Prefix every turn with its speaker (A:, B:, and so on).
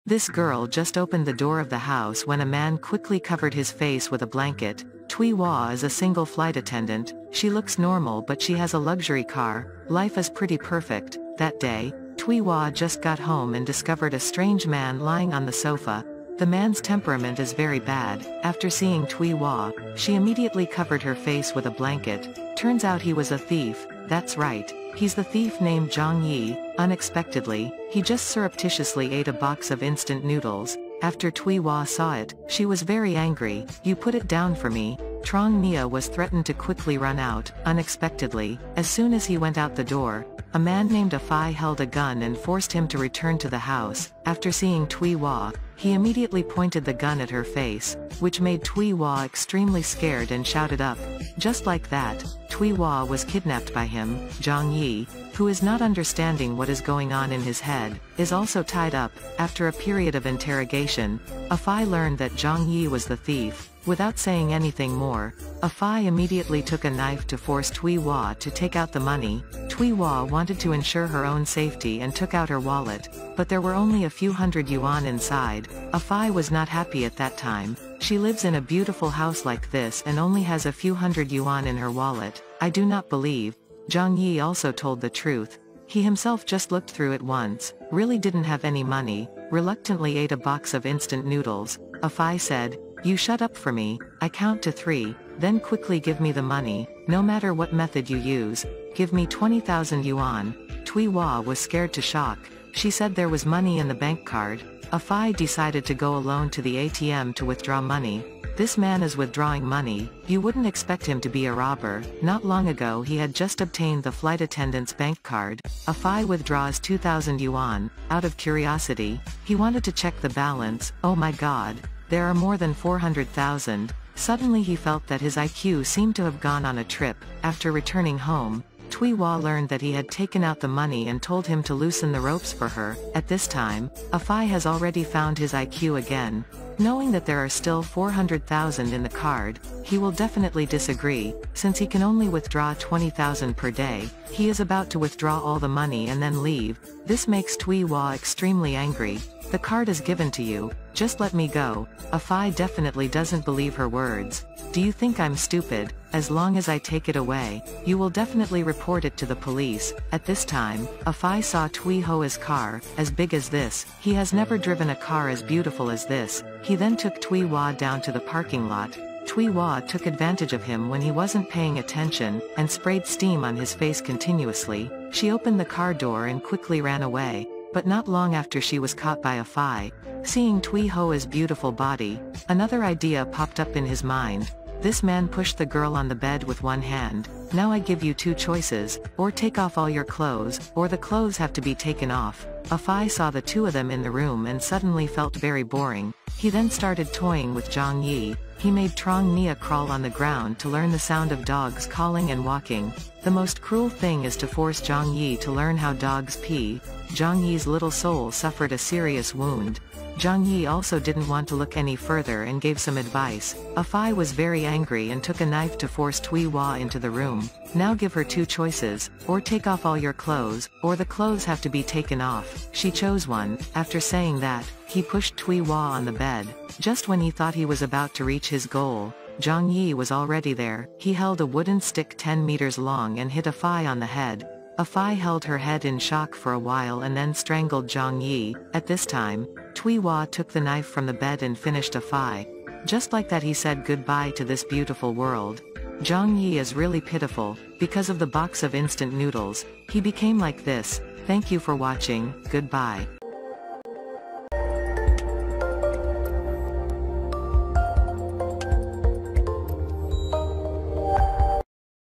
A: This girl just opened the door of the house when a man quickly covered his face with a blanket. Tui Hua is a single flight attendant. She looks normal but she has a luxury car. Life is pretty perfect. That day, Tui Hua just got home and discovered a strange man lying on the sofa. The man's temperament is very bad. After seeing Tui Hua, she immediately covered her face with a blanket. Turns out he was a thief. That's right. He's the thief named Zhang Yi. Unexpectedly, he just surreptitiously ate a box of instant noodles. After Tui Hua saw it, she was very angry. You put it down for me. Trong Nia was threatened to quickly run out. Unexpectedly, as soon as he went out the door, a man named Afai held a gun and forced him to return to the house. After seeing Tui Hua, he immediately pointed the gun at her face, which made Tui Hua extremely scared and shouted up. Just like that, Tui Hua was kidnapped by him. Zhang Yi, who is not understanding what is going on in his head, is also tied up. After a period of interrogation, Afai learned that Zhang Yi was the thief. Without saying anything more, Afai immediately took a knife to force Tui Hua to take out the money. Tui Hua wanted to ensure her own safety and took out her wallet, but there were only a few hundred yuan inside. Afai was not happy at that time. She lives in a beautiful house like this and only has a few hundred yuan in her wallet. I do not believe. Zhang Yi also told the truth. He himself just looked through it once, really didn't have any money, reluctantly ate a box of instant noodles. Afai said, "You shut up for me, I count to 3, then quickly give me the money, no matter what method you use, give me 20,000 yuan. Tui Hua was scared to shock. She said there was money in the bank card. Afai decided to go alone to the ATM to withdraw money. This man is withdrawing money. You wouldn't expect him to be a robber. Not long ago he had just obtained the flight attendant's bank card. Afai withdraws 2,000 yuan. Out of curiosity, he wanted to check the balance. Oh my god. There are more than 400,000. Suddenly he felt that his IQ seemed to have gone on a trip. After returning home, Tui Hua learned that he had taken out the money and told him to loosen the ropes for her. At this time, Afai has already found his IQ again. Knowing that there are still 400,000 in the card, he will definitely disagree. Since he can only withdraw 20,000 per day, he is about to withdraw all the money and then leave. This makes Tui Hua extremely angry. The card is given to you, just let me go. Afai definitely doesn't believe her words. Do you think I'm stupid? As long as I take it away, you will definitely report it to the police. At this time, Afai saw Tui Hua's car, as big as this. He has never driven a car as beautiful as this. He then took Tui Hua down to the parking lot. Tui Hua took advantage of him when he wasn't paying attention, and sprayed steam on his face continuously. She opened the car door and quickly ran away. But not long after she was caught by Afai. Seeing Tui Hua's beautiful body, another idea popped up in his mind. This man pushed the girl on the bed with one hand. Now I give you 2 choices, or take off all your clothes, or the clothes have to be taken off. Afai saw the 2 of them in the room and suddenly felt very boring. He then started toying with Zhang Yi. He made Trong Nia crawl on the ground to learn the sound of dogs calling and walking. The most cruel thing is to force Zhang Yi to learn how dogs pee. Zhang Yi's little soul suffered a serious wound. Zhang Yi also didn't want to look any further and gave some advice. Afai was very angry and took a knife to force Tui Hua into the room. Now give her 2 choices, or take off all your clothes, or the clothes have to be taken off. She chose one. After saying that, he pushed Tui Hua on the bed. Just when he thought he was about to reach his goal, Zhang Yi was already there. He held a wooden stick 10 meters long and hit Afai on the head. Afai held her head in shock for a while and then strangled Zhang Yi. At this time, Tui Hua took the knife from the bed and finished Afai. Just like that he said goodbye to this beautiful world. Zhang Yi is really pitiful. Because of the box of instant noodles, he became like this. Thank you for watching. Goodbye.